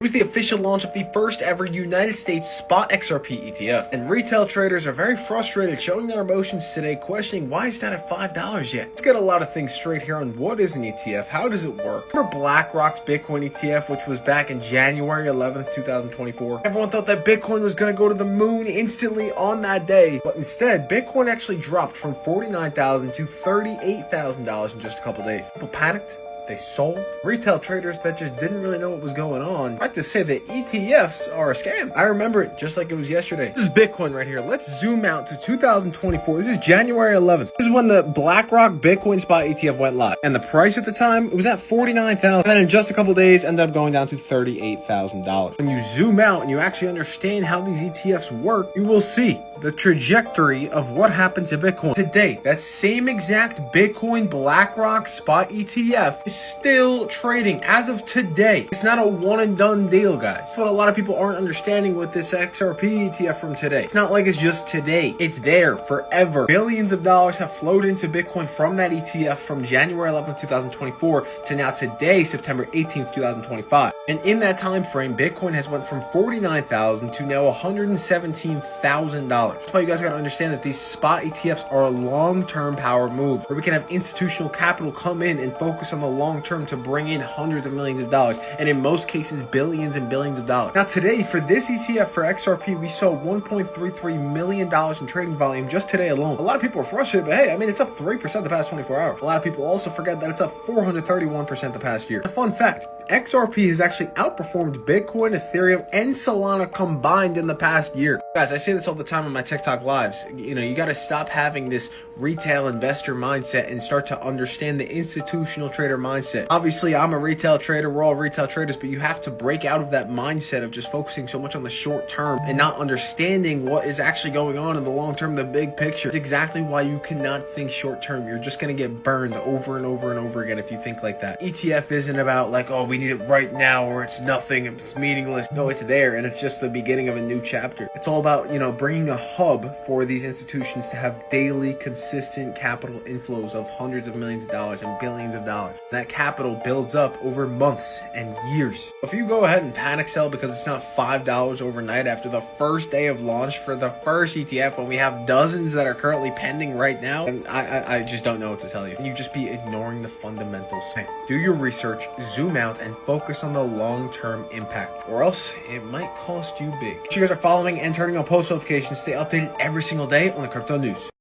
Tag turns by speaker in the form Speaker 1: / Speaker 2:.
Speaker 1: It was the official launch of the first ever United States spot XRP ETF, and retail traders are very frustrated, showing their emotions today, questioning why it's not at $5 yet. Let's get a lot of things straight here on what is an ETF, how does it work. Remember BlackRock's Bitcoin ETF, which was back in January 11th, 2024? Everyone thought that Bitcoin was going to go to the moon instantly on that day, but instead, Bitcoin actually dropped from $49,000 to $38,000 in just a couple days. People panicked. They sold. Retail traders that just didn't really know what was going on like to say that ETFs are a scam. I remember it just like it was yesterday. This is Bitcoin right here. Let's zoom out to 2024. This is January 11th. This is when the BlackRock Bitcoin spot ETF went live. And the price at the time, it was at $49,000. And then in just a couple days, ended up going down to $38,000. When you zoom out and you actually understand how these ETFs work, you will see the trajectory of what happened to Bitcoin. Today, that same exact Bitcoin BlackRock spot ETF is still trading as of today. It's not a one and done deal, guys. That's what a lot of people aren't understanding with this XRP ETF from today. It's not like it's just today. It's there forever. Billions of dollars have flowed into Bitcoin from that ETF from January 11th, 2024 to now today, September 18th, 2025. And in that time frame, Bitcoin has went from $49,000 to now $117,000. That's why you guys got to understand that these spot ETFs are a long-term power move where we can have institutional capital come in and focus on the long term to bring in hundreds of millions of dollars, and in most cases billions and billions of dollars. Now today, for this ETF for XRP, we saw $1.33 million in trading volume just today alone. A lot of people are frustrated, but hey, I mean, it's up 3% the past 24 hours. A lot of people also forget that it's up 431% the past year. A fun fact, XRP has actually outperformed Bitcoin, Ethereum, and Solana combined in the past year. Guys, I say this all the time on my TikTok lives. You got to stop having this retail investor mindset and start to understand the institutional trader mindset. Obviously, I'm a retail trader. We're all retail traders, but you have to break out of that mindset of just focusing so much on the short term and not understanding what is actually going on in the long term, the big picture. It's exactly why you cannot think short term. You're just going to get burned over and over and over again if you think like that. ETF isn't about like, oh, we need it right now or it's nothing, it's meaningless. No, it's there and it's just the beginning of a new chapter. It's all about, bringing a hub for these institutions to have daily, consistent capital inflows of hundreds of millions of dollars and billions of dollars. That capital builds up over months and years. If you go ahead and panic sell because it's not $5 overnight after the first day of launch for the first ETF when we have dozens that are currently pending right now, and I just don't know what to tell you. You just be ignoring the fundamentals. Hey, do your research, zoom out, and focus on the long-term impact, or else it might cost you big. If you guys are following and turning on post notifications, stay updated every single day on the crypto news.